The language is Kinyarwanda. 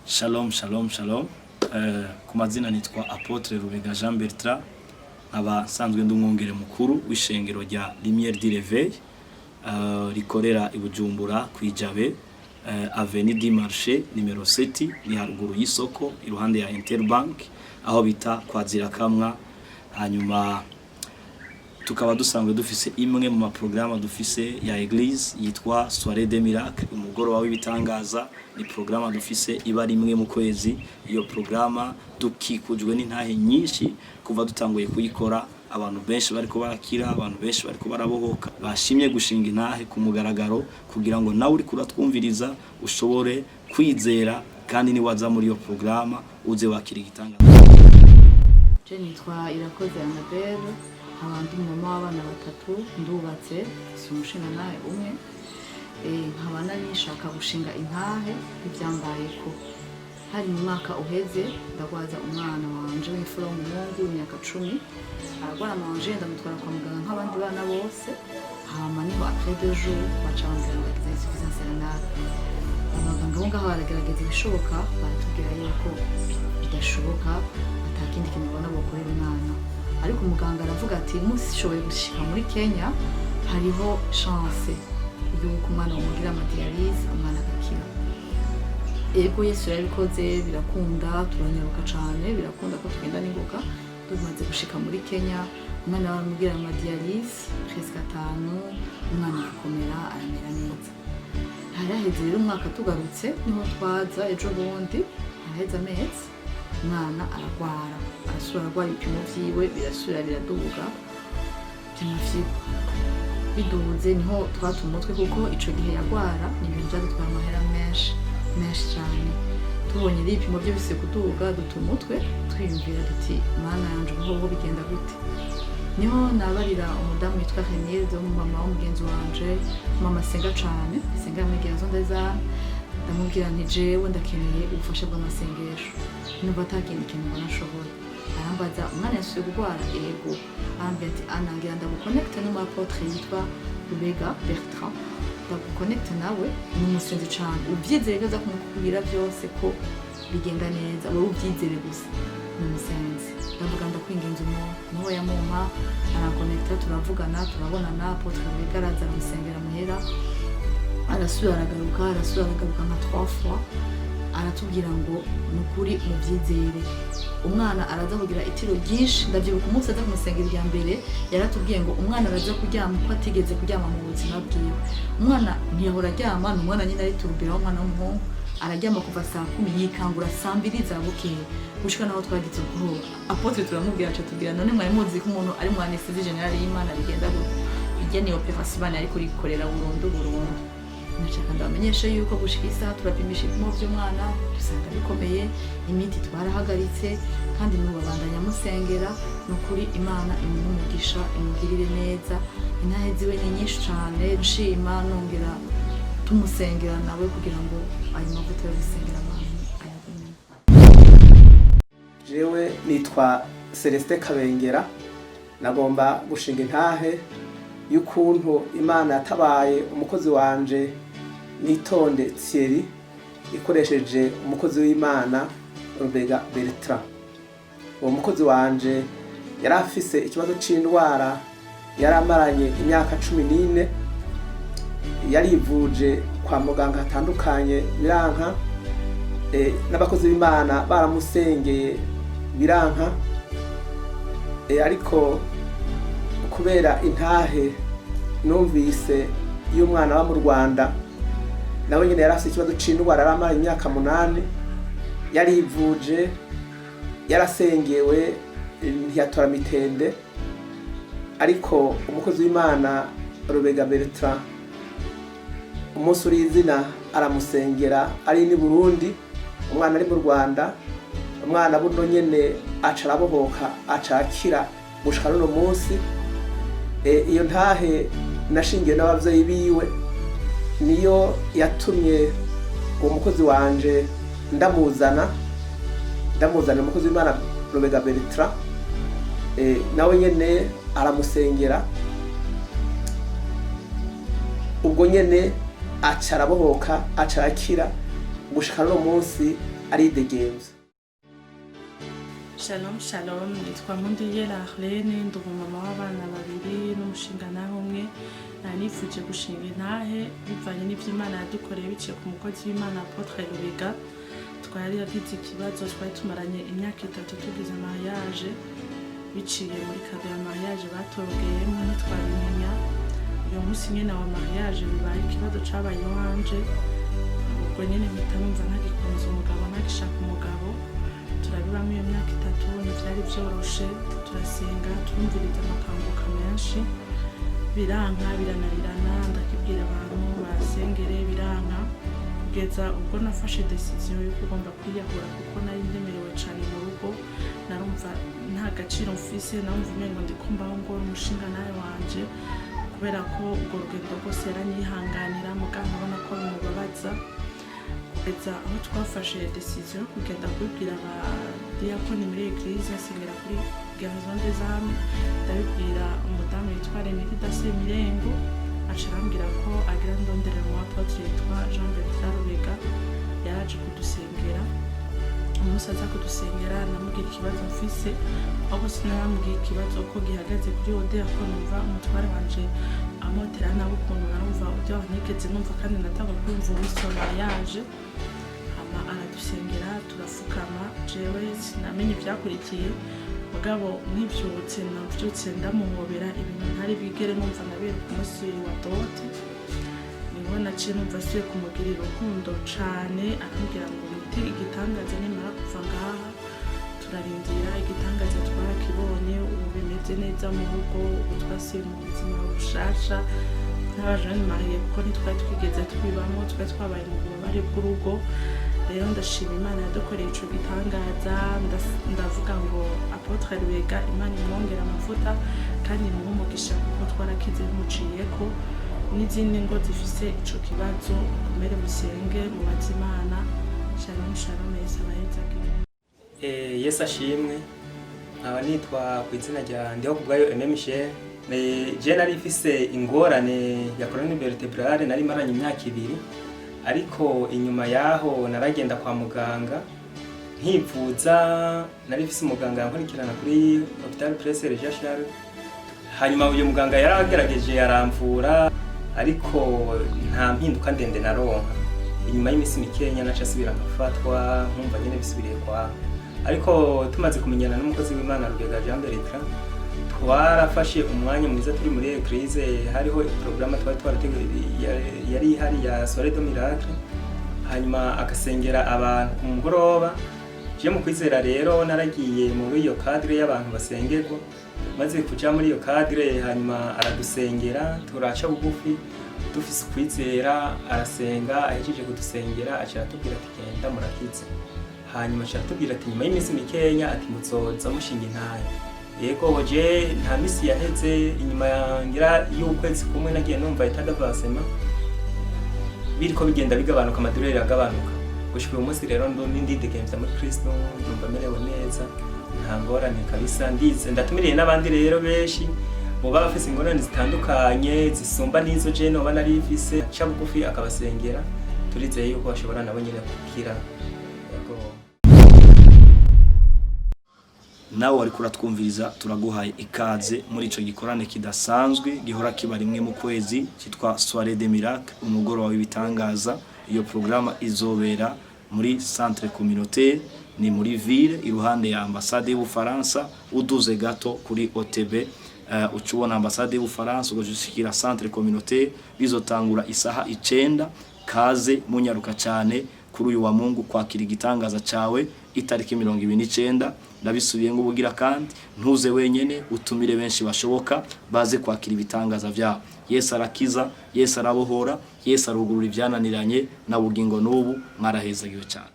Shalom, shalom, shalom. Ku mazina nitwa Apotre Rubega Jean Bertrand, aba sanzwe ndumwongere mukuru w'ishengero rya Lumière du Réveil, rikorera i Bujumbura kwijabe, Avenue du Marché numero 7, ni haruguru y'isoko iruhande ya Interbank, aho bita kwa Zirakamwa. Hanyuma tukaba dusanzwe dufise imwe mu maprograma dufise ya Eglise yitwa Soirée des Miracles, umugoroba w'ibitangaza. Ni programa dufise iba rimwe mu kwezi. Iyo programa dukikujwe n'intahe nyinshi kuva dutanguye kuyikora. Abantu benshi bariko barakira, abantu benshi bariko barabohoka, bashimye gushinga intahe ku mugaragaro kugira ngo nawe uri kuratwumviriza ushobore kwizera, kandi ni waza muri iyo programa uze wakira igitangaza. Je nitwa Irakoze Annabelle, abantu mama w'abana batatu, ndubatse, umushinga nawe umwe. Nkaba nishaka gushinga intahe ibyambaye ko hari mu mwaka uheze ndagwaza umwana wanje w'imfura w'umuhungu w'imyaka 10, aragwara manje ndamutwara kwa muganga nk'abandi bana bose. Hama niho après 2 jours baca bambwira ngo insuffisance rénale. Abaganga bo ngaho baragerageza ibishoboka, baratubwira yuko bidashoboka, atakindi kintu babona bokorera umwana. Ariko umuganga aravuga ati mushoboye gushika muri Kenya hariho chance yuko umwana umugira amadialyse, umwana agakira. Ego Yesu yarabikoze, birakunda, turanyaruka cane, birakunda ko tugenda n'ingoga. Tumaze gushika muri Kenya, umwana bamugira amadialyse presque 5, umwana arakomera, aramera neza. Haraheze rero umwaka tugarutse, niho twaza ejo bundi, haraheze amezi, umwana aragwara, arasubira arwara ibipimo vyiwe birasubira biraduga by'amafyigo. Biduze niho twata umutwe kuko ico gihe yagwara ni ibintu byadutwara amahera menshi cyane. Tubonye ibipimo byo bise kuduga, duta umutwe twiyumvira duti mana yanje ubu bigenda gute. Niho nabarira umudamu witwa Renilde, mama w'umugenzi wanje, mama senga cane, senga migenzo ndeza. Ndamubwira nti jewe ndakeneye ubufasha bw'amasengesho, numva atakintu kintu mbona nshobora. Arambaza umwana yasuye kugwara, ego. Arambwira ati anangira ndaguconnecte n'umuapotre yitwa Rubega Bertrand, ndaguconnecte nawe n'umusenzi cane, uvyizere neza kumukubwira byose ko bigenda neza, wowe uvyizere gusa n'umusenzi. Ndavuga ndakwinginze umuntu niho yamumpa, aranconnecta, turavugana, turabonana. Apotre Rubega araza aramusengera muhera, arasubira aragaruka nka 3 fois. Aratubwira ngo nukuri muvyizere, umwana araza kugira itiro ryinshi. Ndavyibuka umunsi aza kumusengera irya mbere, yaratubwiye ngo umwana araza kuryama ko atigeze kuryama mu buzima bwiwe. Umwana ntiyahora aryama, n'umwana nyine ari turubira w'umwana w'umuhungu, araryama kuva saa 10 yikangura saa 2 za bukeye gushika naho twagize ubwoba. Apotre turamubwira aca tubwira none mwari muzi ko umuntu ari mu anesthésie générale y'Imana bigenda gute, igeni operation Imana ariko rikorera burundu. Nashaka ndamenyesha yuko gushika isaha turapimisha ibipimo by'umwana, dusanga bikomeye, imiti twarahagaritse, kandi n'ubu babandanya musengera. Nukuri Imana imumugisha, imugirire neza. Intahe ziwe ni nyinshi cane, nshima nongera tumusengera nawe kugira ngo ayo mavuta yo gusengera abantu ayagumye. Jewe nitwa Celestin Kabengera, nagomba gushinga intahe y'ukuntu Imana yatabaye umukozi wanje Nitonde Thierry ikoresheje umukozi w'Imana Rubega Bertrand. Uwo mukozi wanje yari afise ikibazo c'indwara, yari amaranye imyaka 14, yarivuje kwa muganga hatandukanye biranka, n'abakozi b'Imana baramusengeye biranka, ariko kubera intahe numvise y'umwana wa mu Rwanda nawe nyine yarafise ikibazo c'indwara, aramara imyaka 8, yarivuje, yarasengewe, ntiyatora mitende. Ariko umukozi w'Imana Rubega Bertrand umunsi urizina aramusengera ari ni Burundi, umwana ari mu Rwanda. Umwana buno nyene aca arabohoka, aca akira gushika no munsi. Iyo ntahe nashingiye n'abavyeyi biwe, niyo yatumye uwo mukozi wanje ndamuzana umukozi w'Imana Rubega Bertrand. Nawe nyene aramusengera, ubwo nyene aca arabohoka, aca akira gushika no munsi aridegemvya. Shalom shalom, nitwa Mundiyera Arlene, ndi umumama w'abana babiri n'umushinganahe umwe. Nifuje gushinga intahe bivanye n'ivy'Imana yadukoreye biciye ku mukozi w'Imana Apotre Rubega. Twari yagize ikibazo, twari tumaranye imyaka 3 tugize mariage, biciye muri kado ya mariage batorogeyemo ntitwabimenya. Uyo munsi nyene wa mariage bibaye ikibazo cabaye iwanje, ubwo nyene mpita numva ntagikunze umugabo, ntagishaka umugabo. Turabibamo iyo myaka 3, ntivyari vyoroshe, turasenga turumviriza amakanguka menshi, biranka birananirana, ndakibwira abantu basengere biranka, kugeza ubwo nafashe decision yo kugomba kwiyahura kuko nari ndemerewe cane mu rugo, narumva nta gaciro mfise, narumva umengo ndikumbaho ngo umushinga nawe wanje, kubera ko ubwo rugendo rwose yaranyihanganira mugabo nkabona ko bimubabaza. Kugeza aho twafashe decision yo kugenda kubibwira abadiyakoni muri eglise, nsengera kuri Garison des Âmes, ndabibwira umudamu yitwa Renilda Semirengo, aca arambwira ko agira ndondere mu apotre yitwa Jean Bertrand Rubega, yaraje kudusengera. Umunsi aza kudusengera namubwira ikibazo mfise, ahubwo sinamubwira ikibazo ko gihagaze kuri odea, ko numva umutware wanje amotera nabo ukuntu narumva ibyo ntigeze numva kandi natanga kumva uwisoma yaje. Hama aradusengera turafukama, jewe sinamenye ivyakurikiye, mugabo nkivyutse navyutse ndamuhobera ibintu ntari bigere numva nabera ku munsi wa dote. Niho naciye numva siye kumugirira urukundo cane, arambwira ngo nite igitangaza nimara kuva ngaha. Turarindira igitangaza twarakibonye, ubu bimeze neza mu rugo, ubu twasiye mu buzima bushasha n'abajene mariye, kuko ntitwari twigeze twibamo, twari twabaye mu bubabare bw'urugo. Rero ndashima Imana yadukoreye ico gitangaza, ndavuga ngo Apotre Rubega Imana imwongera amavuta kandi imuhe umugisha, kuko twarakize bimuciyeko. N'izindi ngo zifise ico kibazo mukomere musenge mubaze Imana. Shalom shalom, Yesu abahezagire. Yesu ashimwe. Nkaba nitwa ku izina rya Ndihokubwayo Aime Michel. Je nari mfise ingorane ya colonne vertebrale, nari maranye imyaka 2, ariko inyuma yaho naragenda kwa muganga nkivuza. Nari mfise umuganga yankurikirana kuri Hopital Prince Regis Charles. Hanyuma uyu muganga yaragerageje yaramvura, ariko nta mpinduka ndende naronka. Inyuma y'imisi mikenya naca asubira ngafatwa, nkumva nyene bisubiriye kwa. Ariko tumaze kumenyana n'umukozi w'Imana Rubega Jean Bertrand, twarafashe umwanya mwiza turi muri eglise. Hariho programme yari ihari ya Soirée de Miracle, hanyuma akasengera abantu ku mugoroba. Je mu kwizera rero naragiye muri iyo cadre y'abantu basengerwa, maze kuja muri iyo cadre hanyuma aradusengera, turaca bugufi dufise kwizera, arasenga. Ahejeje kudusengera aca aratubwira ati genda murakize. Hanyuma aca aratubwira ati nyuma y'imisi mikenya ati muzoza mushinga intahe. Yego je nta misi yaheze, inyuma ngira y'ukwezi kumwe nagiye numva itadavasema, biriko bigenda bigabanuka, amadureri agabanuka. Gushika uyu munsi rero ndidegemvya muri Kristo, ndumva merewe neza, nta ngorane kabisa. Ndatumiriye n'abandi rero benshi muba bafise ingorane zitandukanye zisumba n'izo je noba nari mfise, aca bugufi akabasengera. Turizeye yuko bashobora nabo nyene gukira. Yego. Nawe wari kuratwumviriza, turaguhaye ikaze muri ico gikorane kidasanzwe gihora kiba rimwe mu kwezi cyitwa Soirée de Miracle, umugoroba w'ibitangaza. Iyo programme izobera muri centre communautaire, ni muri ville iruhande ya ambassade y'Ubufaransa. Uduze gato kuri OTB ucubona ambassade y'Ubufaransa, ugajushikira centre communautaire. Bizotangura isaha 9. Kaze munyaruka cyane kuri uyu wa Mungu kwakira igitangaza cawe itariki 29. Ndabisubiye ngo bugira kandi ntuze wenyene, utumire benshi bashoboka baze kwakira ibitangaza vyabo. Yesu arakiza, Yesu arabohora, Yesu arugurura ivyananiranye, na bugingo n'ubu mwarahezagiwe cyane.